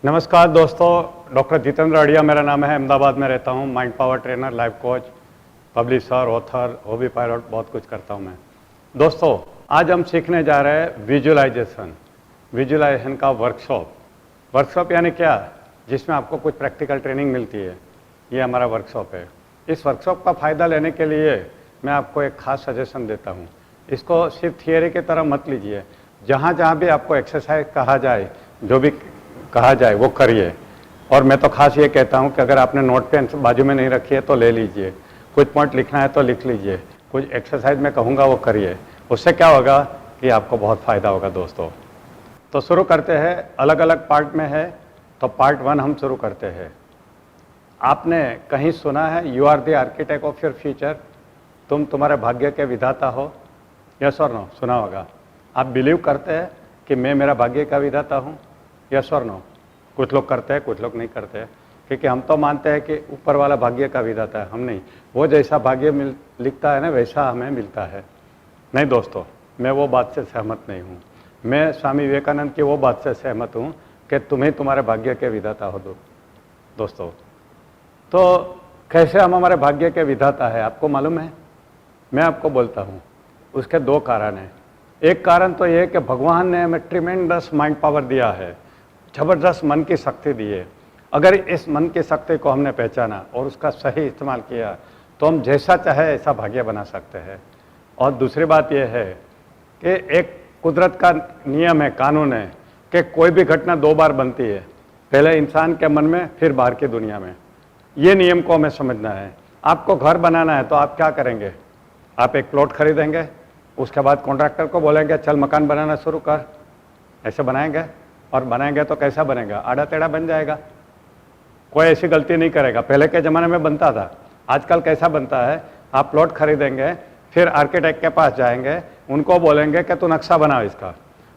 नमस्कार दोस्तों, डॉक्टर जितेंद्र अड़िया मेरा नाम है। अहमदाबाद में रहता हूँ। Mind power trainer, life coach, publisher, author, hobby pilot, बहुत कुछ करता हूँ मैं। दोस्तों, आज हम सीखने जा रहे हैं विजुअलाइजेशन का वर्कशॉप यानी क्या, जिसमें आपको कुछ प्रैक्टिकल ट्रेनिंग मिलती है। ये हमारा वर्कशॉप है। इस वर्कशॉप का फ़ायदा लेने के लिए मैं आपको एक ख़ास सजेशन देता हूँ। इसको सिर्फ थियरी की तरह मत लीजिए। जहाँ जहाँ भी आपको एक्सरसाइज कहा जाए, जो भी कहा जाए वो करिए। और मैं तो खास ये कहता हूँ कि अगर आपने नोट पेन बाजू में नहीं रखी है तो ले लीजिए, कुछ पॉइंट लिखना है तो लिख लीजिए, कुछ एक्सरसाइज में कहूँगा वो करिए। उससे क्या होगा कि आपको बहुत फ़ायदा होगा दोस्तों। तो शुरू करते हैं। अलग अलग पार्ट में है, तो पार्ट 1 हम शुरू करते हैं। आपने कहीं सुना है you are the architect of your future, तुम तुम्हारे भाग्य के विधाता हो? यस और नो? सुना होगा। आप बिलीव करते हैं कि मैं मेरा भाग्य का विधाता हूँ? यस और नो? कुछ लोग करते हैं, कुछ लोग नहीं करते हैं, क्योंकि हम तो मानते हैं कि ऊपर वाला भाग्य का विधाता है, हम नहीं। वो जैसा भाग्य लिखता है ना, वैसा हमें मिलता है। नहीं दोस्तों, मैं वो बात से सहमत नहीं हूँ। मैं स्वामी विवेकानंद की वो बात से सहमत हूँ कि तुम्हें तुम्हारे भाग्य के विधाता हो दोस्तों। तो कैसे हम हमारे भाग्य के विधाता है, आपको मालूम है? मैं आपको बोलता हूँ। उसके 2 कारण हैं। एक कारण तो ये कि भगवान ने हमें ट्रिमेंडस माइंड पावर दिया है, ज़बरदस्त मन की शक्ति दी है। अगर इस मन की शक्ति को हमने पहचाना और उसका सही इस्तेमाल किया तो हम जैसा चाहे ऐसा भाग्य बना सकते हैं। और दूसरी बात यह है कि एक कुदरत का नियम है, कानून है कि कोई भी घटना 2 बार बनती है, पहले इंसान के मन में, फिर बाहर की दुनिया में। ये नियम को हमें समझना है। आपको घर बनाना है तो आप क्या करेंगे? आप एक प्लॉट खरीदेंगे, उसके बाद कॉन्ट्रैक्टर को बोलेंगे चल मकान बनाना शुरू कर, ऐसे बनाएंगे। और बनाएंगे तो कैसा बनेगा? आड़ा टेढ़ा बन जाएगा। कोई ऐसी गलती नहीं करेगा। पहले के ज़माने में बनता था, आजकल कैसा बनता है? आप प्लॉट खरीदेंगे, फिर आर्किटेक्ट के पास जाएंगे, उनको बोलेंगे कि तू नक्शा बनाओ इसका,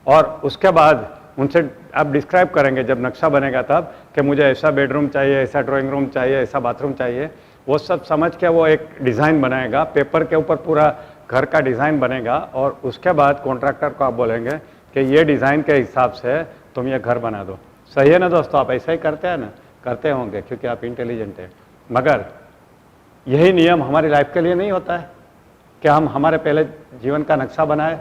और उसके बाद उनसे आप डिस्क्राइब करेंगे जब नक्शा बनेगा तब कि मुझे ऐसा बेडरूम चाहिए, ऐसा ड्राइंग रूम चाहिए, ऐसा बाथरूम चाहिए। वो सब समझ के वो एक डिज़ाइन बनाएगा, पेपर के ऊपर पूरा घर का डिज़ाइन बनेगा। और उसके बाद कॉन्ट्रैक्टर को आप बोलेंगे कि ये डिज़ाइन के हिसाब से तुम ये घर बना दो। सही है ना दोस्तों? आप ऐसा ही करते हैं ना? करते होंगे क्योंकि आप इंटेलिजेंट हैं। मगर यही नियम हमारी लाइफ के लिए नहीं होता है कि हम हमारे पहले जीवन का नक्शा बनाए,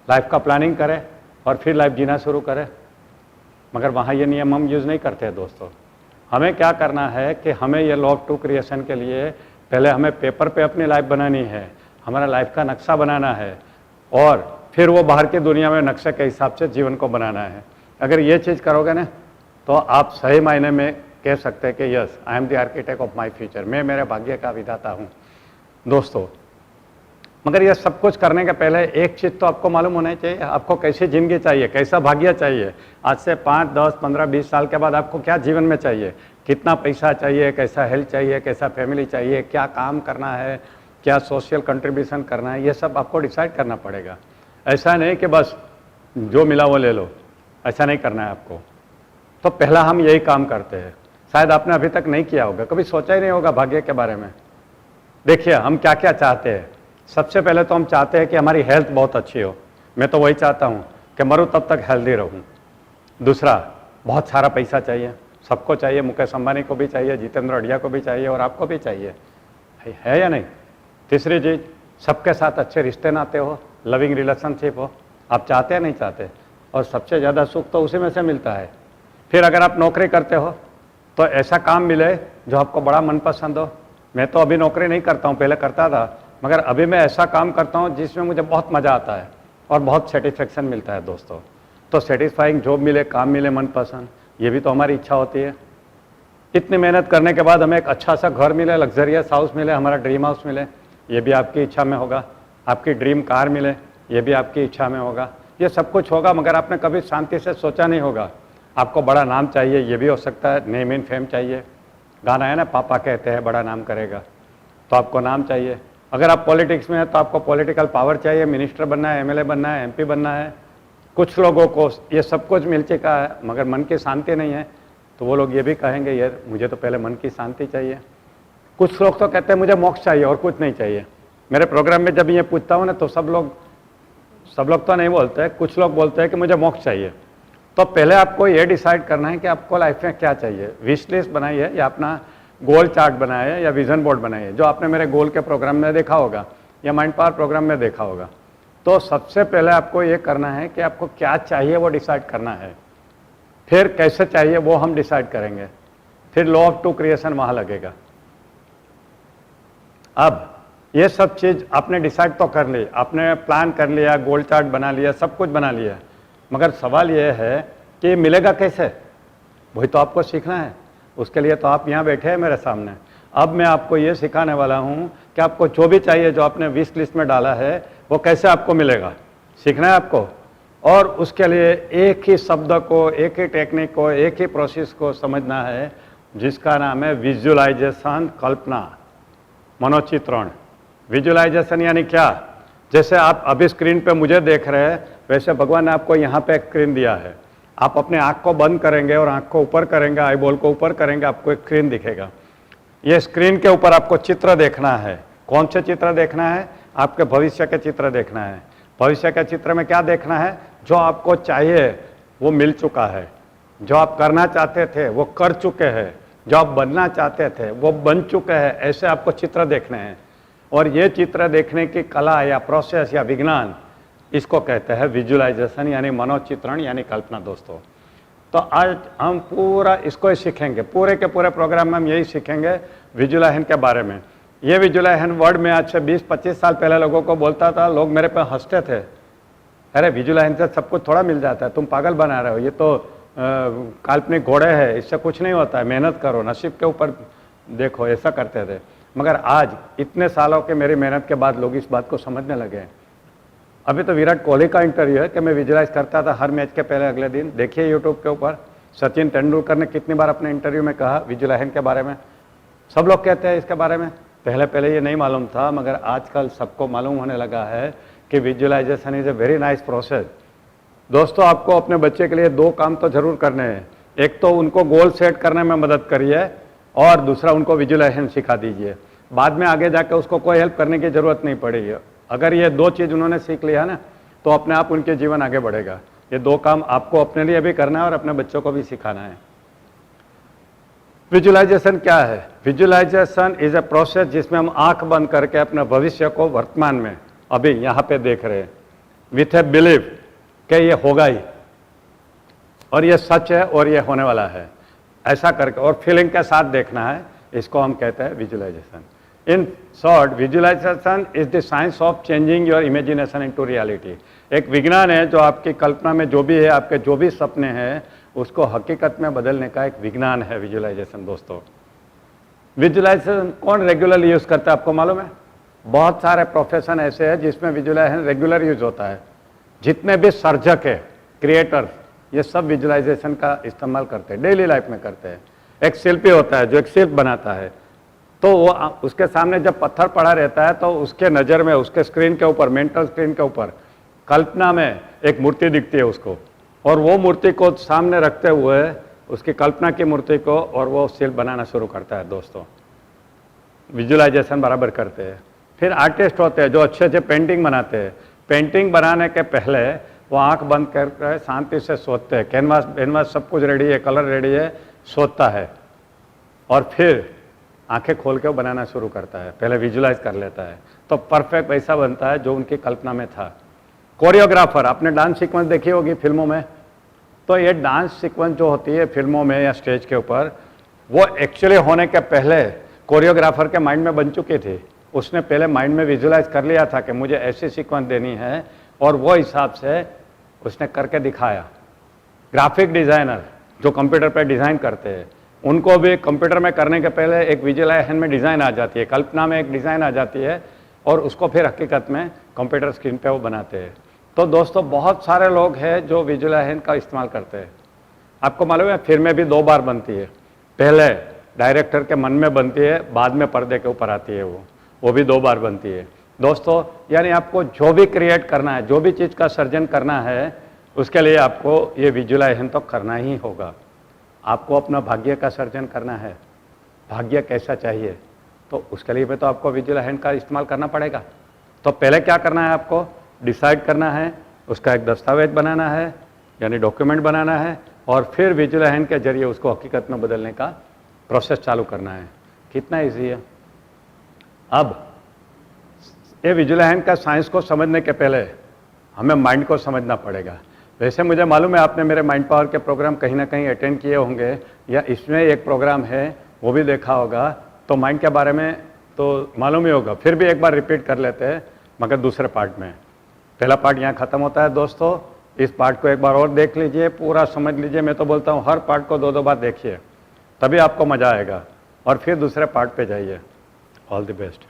लाइफ का प्लानिंग करें और फिर लाइफ जीना शुरू करें। मगर वहाँ ये नियम हम यूज़ नहीं करते हैं दोस्तों। हमें क्या करना है कि हमें ये लॉ ऑफ टू क्रिएशन के लिए पहले हमें पेपर पे अपनी लाइफ बनानी है, हमारा लाइफ का नक्शा बनाना है, और फिर वो बाहर की दुनिया में नक्शे के हिसाब से जीवन को बनाना है। अगर ये चीज़ करोगे ना तो आप सही मायने में कह सकते हैं कि yes, I am the architect of my future, मैं मेरे भाग्य का विधाता हूँ दोस्तों। मगर ये सब कुछ करने के पहले एक चीज़ तो आपको मालूम होना चाहिए, आपको कैसी ज़िंदगी चाहिए, कैसा भाग्य चाहिए। आज से 5, 10, 15, 20 साल के बाद आपको क्या जीवन में चाहिए, कितना पैसा चाहिए, कैसा हेल्थ चाहिए, कैसा फैमिली चाहिए, क्या काम करना है, क्या सोशल कंट्रीब्यूशन करना है, ये सब आपको डिसाइड करना पड़ेगा। ऐसा नहीं कि बस जो मिला वो ले लो, ऐसा नहीं करना है आपको। तो पहला हम यही काम करते हैं। शायद आपने अभी तक नहीं किया होगा, कभी सोचा ही नहीं होगा भाग्य के बारे में। देखिए हम क्या क्या चाहते हैं। सबसे पहले तो हम चाहते हैं कि हमारी हेल्थ बहुत अच्छी हो। मैं तो वही चाहता हूँ कि मरूँ तब तक हेल्दी रहूँ। दूसरा, बहुत सारा पैसा चाहिए, सबको चाहिए, मुकेश अंबानी को भी चाहिए, जितेंद्र अड़िया को भी चाहिए, और आपको भी चाहिए, है या नहीं? तीसरी चीज़, सबके साथ अच्छे रिश्ते नाते हो, लविंग रिलेशनशिप हो। आप चाहते हैं नहीं चाहते? और सबसे ज़्यादा सुख तो उसी में से मिलता है। फिर अगर आप नौकरी करते हो तो ऐसा काम मिले जो आपको बड़ा मनपसंद हो। मैं तो अभी नौकरी नहीं करता हूँ, पहले करता था, मगर अभी मैं ऐसा काम करता हूँ जिसमें मुझे बहुत मज़ा आता है और बहुत सेटिस्फेक्शन मिलता है दोस्तों। तो सेटिस्फाइंग जॉब मिले, काम मिले मनपसंद, ये भी तो हमारी इच्छा होती है। इतनी मेहनत करने के बाद हमें एक अच्छा सा घर मिले, लग्जरियस हाउस मिले, हमारा ड्रीम हाउस मिले, ये भी आपकी इच्छा में होगा। आपकी ड्रीम कार मिले, ये भी आपकी इच्छा में होगा। ये सब कुछ होगा, मगर आपने कभी शांति से सोचा नहीं होगा। आपको बड़ा नाम चाहिए, ये भी हो सकता है, नेम इन फेम चाहिए। गाना है ना, पापा कहते हैं बड़ा नाम करेगा, तो आपको नाम चाहिए। अगर आप पॉलिटिक्स में हैं तो आपको पॉलिटिकल पावर चाहिए, मिनिस्टर बनना है, एमएलए बनना है, एमपी बनना है। कुछ लोगों को ये सब कुछ मिल चुका है मगर मन की शांति नहीं है, तो वो लोग ये भी कहेंगे यार मुझे तो पहले मन की शांति चाहिए। कुछ लोग तो कहते हैं मुझे मोक्ष चाहिए और कुछ नहीं चाहिए। मेरे प्रोग्राम में जब ये पूछता हूँ ना तो सब लोग तो नहीं बोलते हैं, कुछ लोग बोलते हैं कि मुझे मोक्ष चाहिए। तो पहले आपको ये डिसाइड करना है कि आपको लाइफ में क्या चाहिए। विश लिस्ट बनाइए या अपना गोल चार्ट बनाइए या विजन बोर्ड बनाइए, जो आपने मेरे गोल के प्रोग्राम में देखा होगा या माइंड पावर प्रोग्राम में देखा होगा। तो सबसे पहले आपको ये करना है कि आपको क्या चाहिए वो डिसाइड करना है, फिर कैसे चाहिए वो हम डिसाइड करेंगे, फिर लॉ ऑफ टू क्रिएशन वहाँ लगेगा। अब ये सब चीज़ आपने डिसाइड तो कर ली, आपने प्लान कर लिया, गोल चार्ट बना लिया, सब कुछ बना लिया, मगर सवाल ये है कि मिलेगा कैसे, वही तो आपको सीखना है। उसके लिए तो आप यहाँ बैठे हैं मेरे सामने। अब मैं आपको ये सिखाने वाला हूँ कि आपको जो भी चाहिए, जो आपने विश लिस्ट में डाला है, वो कैसे आपको मिलेगा, सीखना है आपको। और उसके लिए एक ही शब्द को, एक ही टेक्निक को, एक ही प्रोसेस को समझना है, जिसका नाम है विजुअलाइजेशन, कल्पना, मनोचित्रण। विजुअलाइजेशन यानी क्या, जैसे आप अभी स्क्रीन पे मुझे देख रहे हैं, वैसे भगवान ने आपको यहाँ पे एक स्क्रीन दिया है। आप अपने आँख को बंद करेंगे और आँख को ऊपर करेंगे, आई बॉल को ऊपर करेंगे, आपको एक स्क्रीन दिखेगा। ये स्क्रीन के ऊपर आपको चित्र देखना है। कौन से चित्र देखना है? आपके भविष्य के चित्र देखना है। भविष्य के चित्र में क्या देखना है? जो आपको चाहिए वो मिल चुका है, जो आप करना चाहते थे वो कर चुके हैं, जो आप बनना चाहते थे वो बन चुके हैं, ऐसे आपको चित्र देखने हैं। और ये चित्र देखने की कला या प्रोसेस या विज्ञान, इसको कहते हैं विजुअलाइजेशन यानी मनोचित्रण यानी कल्पना। दोस्तों, तो आज हम पूरा इसको ही सीखेंगे, पूरे के पूरे प्रोग्राम में हम यही सीखेंगे विजुअलाइजेशन के बारे में। ये विजुअलाइजेशन वर्ड में आज से 20-25 साल पहले लोगों को बोलता था, लोग मेरे पे हंसते थे, अरे विजुअलाइजेशन से सब कुछ थोड़ा मिल जाता है, तुम पागल बना रहे हो, ये तो काल्पनिक घोड़े है, इससे कुछ नहीं होता है, मेहनत करो, नसीब के ऊपर देखो, ऐसा करते थे। मगर आज इतने सालों के मेरी मेहनत के बाद लोग इस बात को समझने लगे हैं। अभी तो विराट कोहली का इंटरव्यू है कि मैं विजुअलाइज करता था हर मैच के पहले अगले दिन, देखिए यूट्यूब के ऊपर। सचिन तेंदुलकर ने कितनी बार अपने इंटरव्यू में कहा विजुअलाइजेशन के बारे में। सब लोग कहते हैं इसके बारे में, पहले ये नहीं मालूम था, मगर आजकल सबको मालूम होने लगा है कि visualisation is a very nice process. दोस्तों, आपको अपने बच्चे के लिए 2 काम तो जरूर करने हैं। एक तो उनको गोल सेट करने में मदद करिए और दूसरा उनको विजुअलाइजेशन सिखा दीजिए। बाद में आगे जाकर उसको कोई हेल्प करने की ज़रूरत नहीं पड़ेगी। अगर ये 2 चीज़ उन्होंने सीख लिया ना, तो अपने आप उनके जीवन आगे बढ़ेगा। ये 2 काम आपको अपने लिए भी करना है और अपने बच्चों को भी सिखाना है। विजुअलाइजेशन क्या है? विजुअलाइजेशन इज ए प्रोसेस जिसमें हम आंख बंद करके अपने भविष्य को वर्तमान में अभी यहाँ पे देख रहे हैं, विथ ए बिलीव कि ये होगा ही और ये सच है और ये होने वाला है, ऐसा करके और फीलिंग के साथ देखना है। इसको हम कहते हैं visualisation. In short, visualisation is the science of changing your imagination into reality. एक विज्ञान है जो आपकी कल्पना में जो भी है, आपके जो भी सपने हैं, उसको हकीकत में बदलने का एक विज्ञान है विजुअलाइजेशन। दोस्तों, विजुअलाइजेशन कौन रेगुलरली यूज करता है आपको मालूम है? बहुत सारे प्रोफेशन ऐसे हैं जिसमें विजुअलाइजेशन रेगुलर यूज होता है। जितने भी सर्जक है, क्रिएटर, ये सब विजुअलाइजेशन का इस्तेमाल करते हैं, डेली लाइफ में करते हैं। एक शिल्पी होता है जो एक शिल्प बनाता है, तो वो उसके सामने जब पत्थर पड़ा रहता है तो उसके नज़र में, उसके स्क्रीन के ऊपर, मेंटल स्क्रीन के ऊपर, कल्पना में एक मूर्ति दिखती है उसको, और वो मूर्ति को सामने रखते हुए उसकी कल्पना की मूर्ति को, और वो शिल्प बनाना शुरू करता है। दोस्तों, विजुअलाइजेशन बराबर करते हैं। फिर आर्टिस्ट होते हैं जो अच्छे अच्छे पेंटिंग बनाते हैं। पेंटिंग बनाने के पहले वो आंख बंद कर शांति से सोचते हैं, कैनवास सब कुछ रेडी है, कलर रेडी है, सोचता है, और फिर आंखें खोल के वो बनाना शुरू करता है, पहले विजुअलाइज कर लेता है, तो परफेक्ट वैसा बनता है जो उनकी कल्पना में था। कोरियोग्राफर, आपने डांस सीक्वेंस देखी होगी फिल्मों में, तो ये डांस सीक्वेंस जो होती है फिल्मों में या स्टेज के ऊपर, वो एक्चुअली होने के पहले कोरियोग्राफर के माइंड में बन चुकी थी। उसने पहले माइंड में विजुअलाइज कर लिया था कि मुझे ऐसी सीक्वेंस देनी है, और वो हिसाब से उसने करके दिखाया। ग्राफिक डिज़ाइनर जो कंप्यूटर पर डिज़ाइन करते हैं, उनको भी कंप्यूटर में करने के पहले एक विजुअलाइजेशन में डिज़ाइन आ जाती है, कल्पना में एक डिज़ाइन आ जाती है, और उसको फिर हकीकत में कंप्यूटर स्क्रीन पे वो बनाते हैं। तो दोस्तों, बहुत सारे लोग हैं जो विजुअलाइजेशन का इस्तेमाल करते हैं। आपको मालूम है फिल्में भी 2 बार बनती है, पहले डायरेक्टर के मन में बनती है, बाद में पर्दे के ऊपर आती है, वो भी 2 बार बनती है। दोस्तों, यानी आपको जो भी क्रिएट करना है, जो भी चीज़ का सर्जन करना है, उसके लिए आपको ये विजुअलाइजेशन तो करना ही होगा। आपको अपना भाग्य का सर्जन करना है, भाग्य कैसा चाहिए, तो उसके लिए भी तो आपको विजुअलाइजेशन का इस्तेमाल करना पड़ेगा। तो पहले क्या करना है, आपको डिसाइड करना है, उसका एक दस्तावेज बनाना है, यानी डॉक्यूमेंट बनाना है और फिर विजुअल हैंड के जरिए उसको हकीकत में बदलने का प्रोसेस चालू करना है। कितना ईजी है। अब ये विजुअल हैंड का साइंस को समझने के पहले हमें माइंड को समझना पड़ेगा। वैसे मुझे मालूम है आपने मेरे माइंड पावर के प्रोग्राम कहीं ना कहीं अटेंड किए होंगे या इसमें एक प्रोग्राम है वो भी देखा होगा, तो माइंड के बारे में तो मालूम ही होगा। फिर भी एक बार रिपीट कर लेते हैं मगर दूसरे पार्ट में। पहला पार्ट यहाँ ख़त्म होता है दोस्तों, इस पार्ट को एक बार और देख लीजिए, पूरा समझ लीजिए। मैं तो बोलता हूँ हर पार्ट को 2-2 बार देखिए, तभी आपको मज़ा आएगा और फिर दूसरे पार्ट पे जाइए। All the best.